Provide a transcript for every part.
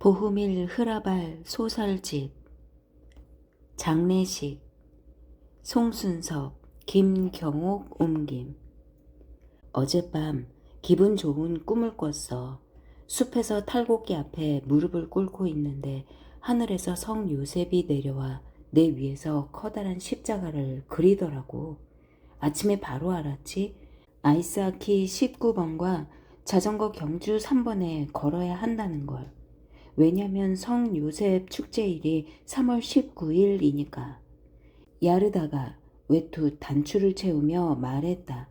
보흐밀 흐라발 소설집 장례식 송순섭 김경옥 옮김. 어젯밤 기분 좋은 꿈을 꿨어. 숲에서 탈곡기 앞에 무릎을 꿇고 있는데 하늘에서 성 요셉이 내려와 내 위에서 커다란 십자가를 그리더라고. 아침에 바로 알았지. 아이스하키 19번과 자전거 경주 3번에 걸어야 한다는 걸. 왜냐면 성 요셉 축제일이 3월 19일이니까. 야르다가 외투 단추를 채우며 말했다.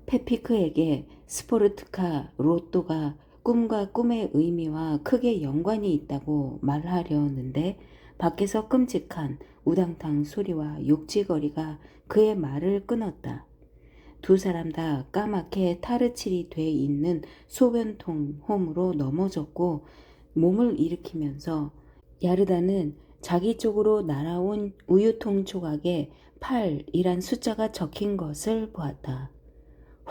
페피크에게 스포르트카 로또가 꿈과 꿈의 의미와 크게 연관이 있다고 말하려는데 밖에서 끔찍한 우당탕 소리와 욕지거리가 그의 말을 끊었다. 두 사람 다 까맣게 타르칠이 돼 있는 소변통 홈으로 넘어졌고 몸을 일으키면서 야르다는 자기 쪽으로 날아온 우유통 조각에 8이란 숫자가 적힌 것을 보았다.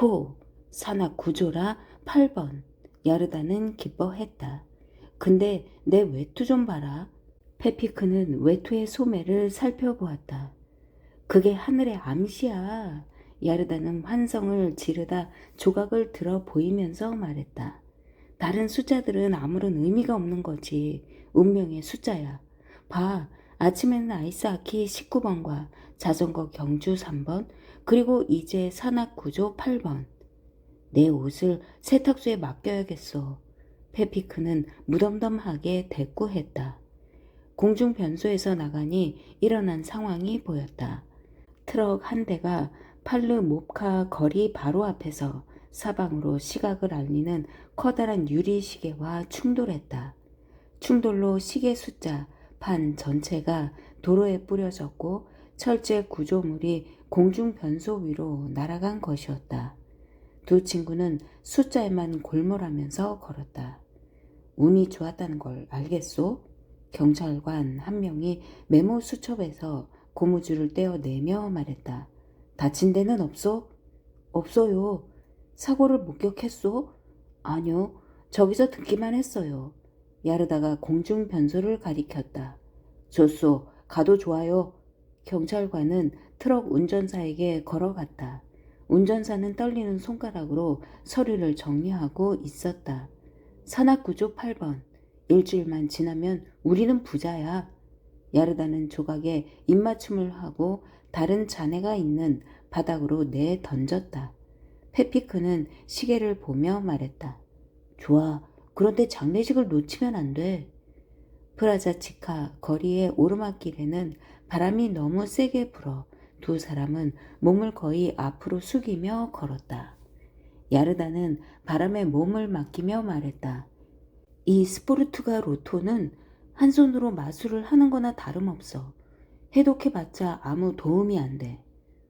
호, 산악 구조라 8번. 야르다는 기뻐했다. 근데 내 외투 좀 봐라. 페피크는 외투의 소매를 살펴보았다. 그게 하늘의 암시야. 야르다는 환성을 지르다 조각을 들어 보이면서 말했다. 다른 숫자들은 아무런 의미가 없는 거지. 운명의 숫자야. 봐, 아침에는 아이스하키 19번과 자전거 경주 3번, 그리고 이제 산악구조 8번. 내 옷을 세탁소에 맡겨야겠어. 페피크는 무덤덤하게 대꾸했다. 공중 변소에서 나가니 일어난 상황이 보였다. 트럭 한 대가 팔르 몹카 거리 바로 앞에서 사방으로 시각을 알리는 커다란 유리 시계와 충돌했다. 충돌로 시계 숫자 판 전체가 도로에 뿌려졌고 철제 구조물이 공중 변소 위로 날아간 것이었다. 두 친구는 숫자에만 골몰하면서 걸었다. 운이 좋았다는 걸 알겠소? 경찰관 한 명이 메모 수첩에서 고무줄을 떼어내며 말했다. 다친 데는 없소? 없어요. 사고를 목격했소? 아니요. 저기서 듣기만 했어요. 야르다가 공중 변소를 가리켰다. 좋소. 가도 좋아요. 경찰관은 트럭 운전사에게 걸어갔다. 운전사는 떨리는 손가락으로 서류를 정리하고 있었다. 산악구조 8번. 일주일만 지나면 우리는 부자야. 야르다는 조각에 입맞춤을 하고 다른 잔해가 있는 바닥으로 내 던졌다. 페피크는 시계를 보며 말했다. 좋아. 그런데 장례식을 놓치면 안 돼. 프라자치카 거리의 오르막길에는 바람이 너무 세게 불어 두 사람은 몸을 거의 앞으로 숙이며 걸었다. 야르다는 바람에 몸을 맡기며 말했다. 이 스포르투가 로토는 한 손으로 마술을 하는 거나 다름없어. 해독해봤자 아무 도움이 안 돼.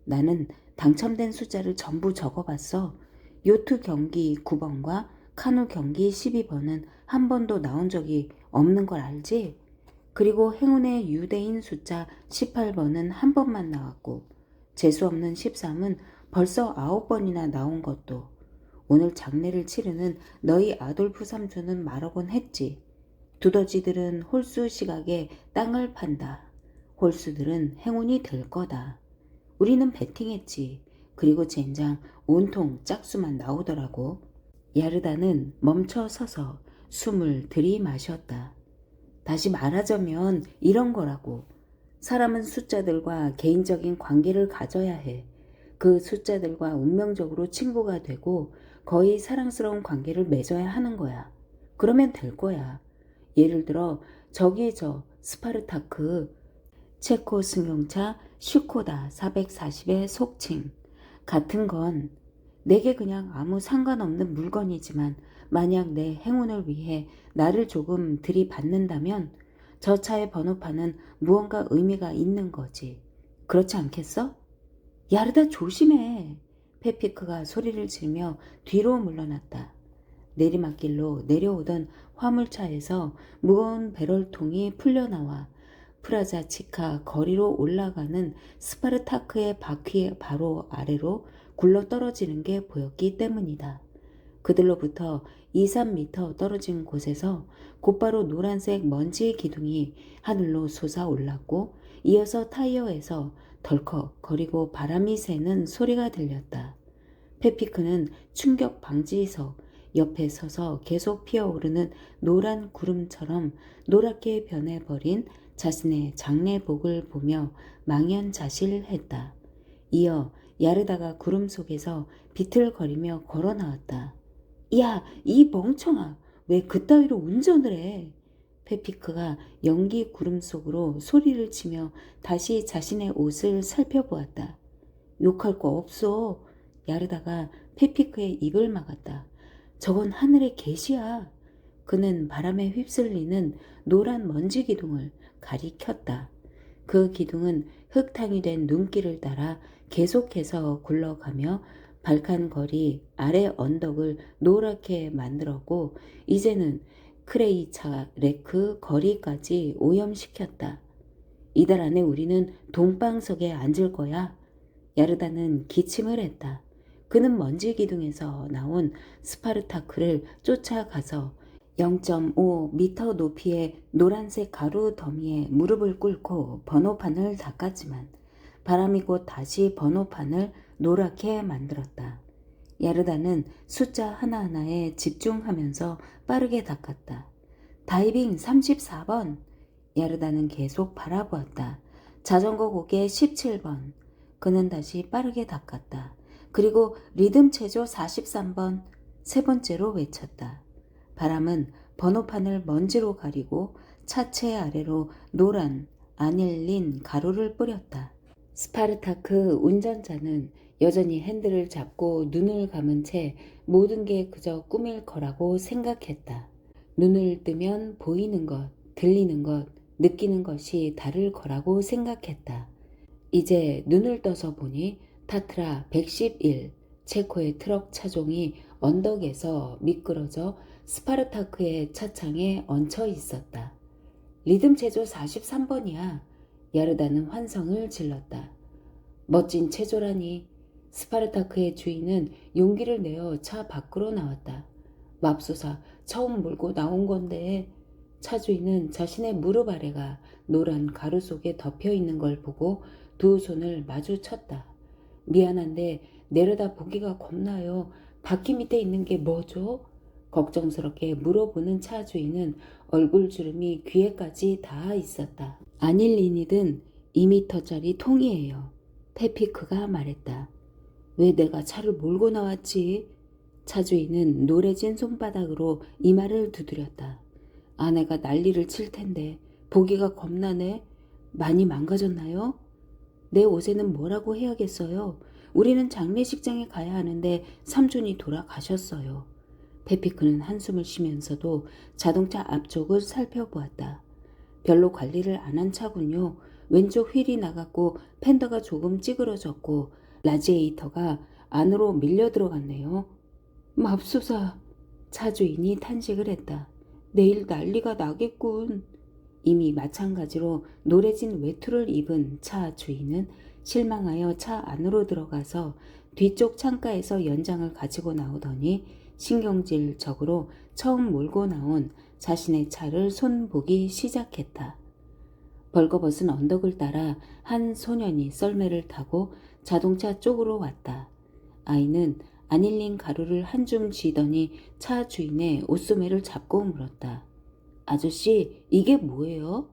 나는 당첨된 숫자를 전부 적어봤어. 요트 경기 9번과 카누 경기 12번은 한 번도 나온 적이 없는 걸 알지? 그리고 행운의 유대인 숫자 18번은 한 번만 나왔고 재수없는 13은 벌써 9번이나 나온 것도. 오늘 장례를 치르는 너희 아돌프 삼촌은 말하곤 했지. 두더지들은 홀수 시각에 땅을 판다. 홀수들은 행운이 될 거다. 우리는 베팅했지. 그리고 젠장 온통 짝수만 나오더라고. 야르다는 멈춰 서서 숨을 들이마셨다. 다시 말하자면 이런 거라고. 사람은 숫자들과 개인적인 관계를 가져야 해. 그 숫자들과 운명적으로 친구가 되고 거의 사랑스러운 관계를 맺어야 하는 거야. 그러면 될 거야. 예를 들어 저기 저 스파르타크 체코 승용차 슈코다 440의 속칭 같은 건 내게 그냥 아무 상관없는 물건이지만 만약 내 행운을 위해 나를 조금 들이받는다면 저 차의 번호판은 무언가 의미가 있는 거지. 그렇지 않겠어? 야르다 조심해. 페피크가 소리를 지르며 뒤로 물러났다. 내리막길로 내려오던 화물차에서 무거운 배럴통이 풀려나와 프라자치카 거리로 올라가는 스파르타크의 바퀴 바로 아래로 굴러떨어지는 게 보였기 때문이다. 그들로부터 2, 3미터 떨어진 곳에서 곧바로 노란색 먼지 기둥이 하늘로 솟아올랐고 이어서 타이어에서 덜컥 거리고 바람이 새는 소리가 들렸다. 페피크는 충격 방지석 옆에 서서 계속 피어오르는 노란 구름처럼 노랗게 변해버린 자신의 장례복을 보며 망연자실했다. 이어 야르다가 구름 속에서 비틀거리며 걸어 나왔다. 야, 이 멍청아, 왜 그따위로 운전을 해? 페피크가 연기 구름 속으로 소리를 치며 다시 자신의 옷을 살펴보았다. 욕할 거 없어. 야르다가 페피크의 입을 막았다. 저건 하늘의 계시야. 그는 바람에 휩쓸리는 노란 먼지 기둥을 가리켰다. 그 기둥은 흙탕이 된 눈길을 따라 계속해서 굴러가며 발칸거리 아래 언덕을 노랗게 만들었고 이제는 크레이차 레크 거리까지 오염시켰다. 이달 안에 우리는 동방석에 앉을 거야. 야르다는 기침을 했다. 그는 먼지 기둥에서 나온 스파르타크를 쫓아가서 0.5미터 높이의 노란색 가루 더미에 무릎을 꿇고 번호판을 닦았지만 바람이 곧 다시 번호판을 노랗게 만들었다. 야르다는 숫자 하나하나에 집중하면서 빠르게 닦았다. 다이빙 34번. 야르다는 계속 바라보았다. 자전거 고개 17번. 그는 다시 빠르게 닦았다. 그리고 리듬 체조 43번. 세 번째로 외쳤다. 바람은 번호판을 먼지로 가리고 차체 아래로 노란 아닐린 가루를 뿌렸다. 스파르타크 운전자는 여전히 핸들을 잡고 눈을 감은 채 모든 게 그저 꿈일 거라고 생각했다. 눈을 뜨면 보이는 것, 들리는 것, 느끼는 것이 다를 거라고 생각했다. 이제 눈을 떠서 보니 타트라 111 체코의 트럭 차종이 언덕에서 미끄러져 스파르타크의 차창에 얹혀 있었다. 리듬 체조 43번이야. 야르다는 환성을 질렀다. 멋진 체조라니. 스파르타크의 주인은 용기를 내어 차 밖으로 나왔다. 맙소사, 처음 몰고 나온 건데. 차 주인은 자신의 무릎 아래가 노란 가루 속에 덮여 있는 걸 보고 두 손을 마주쳤다. 미안한데 내려다 보기가 겁나요. 바퀴 밑에 있는 게 뭐죠? 걱정스럽게 물어보는 차 주인은 얼굴 주름이 귀에까지 닿아 있었다. 아닐린이든 2미터짜리 통이에요. 페피크가 말했다. 왜 내가 차를 몰고 나왔지? 차 주인은 노래진 손바닥으로 이마를 두드렸다. 아내가 난리를 칠 텐데 보기가 겁나네. 많이 망가졌나요? 내 옷에는 뭐라고 해야겠어요? 우리는 장례식장에 가야 하는데 삼촌이 돌아가셨어요. 페피크는 한숨을 쉬면서도 자동차 앞쪽을 살펴보았다. 별로 관리를 안 한 차군요. 왼쪽 휠이 나갔고 펜더가 조금 찌그러졌고 라지에이터가 안으로 밀려 들어갔네요. 맙소사. 차 주인이 탄식을 했다. 내일 난리가 나겠군. 이미 마찬가지로 노래진 외투를 입은 차 주인은 실망하여 차 안으로 들어가서 뒤쪽 창가에서 연장을 가지고 나오더니 신경질적으로 처음 몰고 나온 자신의 차를 손보기 시작했다. 벌거벗은 언덕을 따라 한 소년이 썰매를 타고 자동차 쪽으로 왔다. 아이는 아닐린 가루를 한 줌 쥐더니 차 주인의 옷소매를 잡고 물었다. 아저씨, 이게 뭐예요?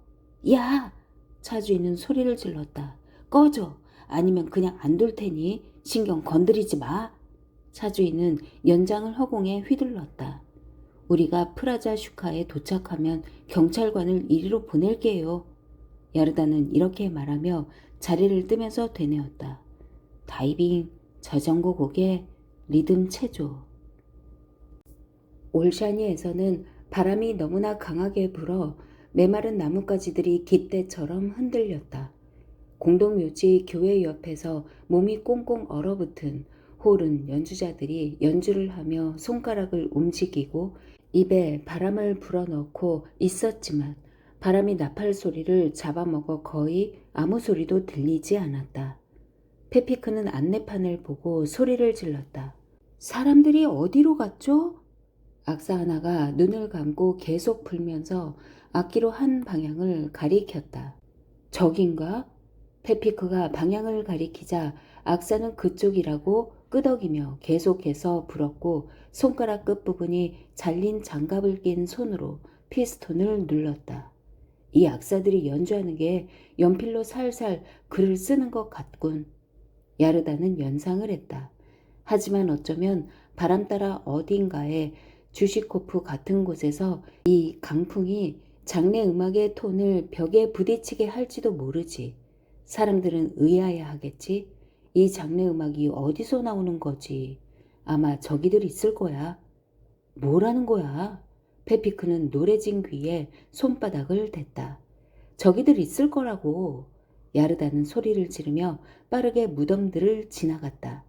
야! 차 주인은 소리를 질렀다. 꺼져! 아니면 그냥 안 둘 테니 신경 건드리지 마. 차 주인은 연장을 허공에 휘둘렀다. 우리가 프라자 슈카에 도착하면 경찰관을 이리로 보낼게요. 야르다는 이렇게 말하며 자리를 뜨면서 되뇌었다. 다이빙, 자전거 고개, 리듬 체조. 올샤니에서는 바람이 너무나 강하게 불어 메마른 나뭇가지들이 깃대처럼 흔들렸다. 공동묘지 교회 옆에서 몸이 꽁꽁 얼어붙은 홀은 연주자들이 연주를 하며 손가락을 움직이고 입에 바람을 불어넣고 있었지만 바람이 나팔 소리를 잡아먹어 거의 아무 소리도 들리지 않았다. 페피크는 안내판을 보고 소리를 질렀다. 사람들이 어디로 갔죠? 악사 하나가 눈을 감고 계속 불면서 악기로 한 방향을 가리켰다. 저긴가? 페피크가 방향을 가리키자 악사는 그쪽이라고 끄덕이며 계속해서 불었고 손가락 끝부분이 잘린 장갑을 낀 손으로 피스톤을 눌렀다. 이 악사들이 연주하는 게 연필로 살살 글을 쓰는 것 같군. 야르다는 연상을 했다. 하지만 어쩌면 바람 따라 어딘가에 주시코프 같은 곳에서 이 강풍이 장례 음악의 톤을 벽에 부딪히게 할지도 모르지. 사람들은 의아해하겠지. 이 장례 음악이 어디서 나오는 거지? 아마 저기들 있을 거야. 뭐라는 거야? 페피크는 노래진 귀에 손바닥을 댔다. 저기들 있을 거라고. 야르다는 소리를 지르며 빠르게 무덤들을 지나갔다.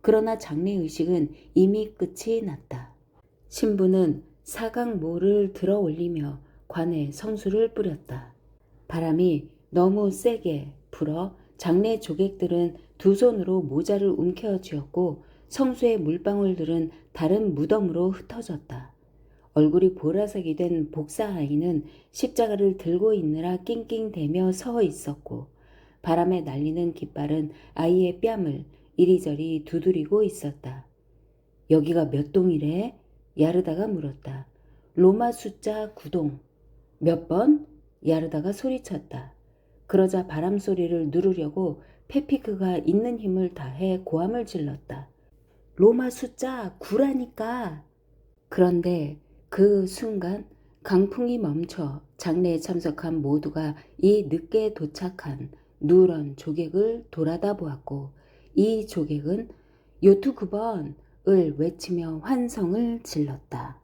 그러나 장례의식은 이미 끝이 났다. 신부는 사각모를 들어 올리며 관에 성수를 뿌렸다. 바람이 너무 세게 불어 장례 조객들은 두 손으로 모자를 움켜쥐었고 성수의 물방울들은 다른 무덤으로 흩어졌다. 얼굴이 보라색이 된 복사 아이는 십자가를 들고 있느라 낑낑대며 서 있었고 바람에 날리는 깃발은 아이의 뺨을 이리저리 두드리고 있었다. 여기가 몇 동이래? 야르다가 물었다. 로마 숫자 9동. 몇 번? 야르다가 소리쳤다. 그러자 바람 소리를 누르려고 페피크가 있는 힘을 다해 고함을 질렀다. 로마 숫자 9라니까. 그런데 그 순간 강풍이 멈춰 장례에 참석한 모두가 이 늦게 도착한 누런 조객을 돌아다 보았고 이 조객은 요트 9번을 외치며 환성을 질렀다.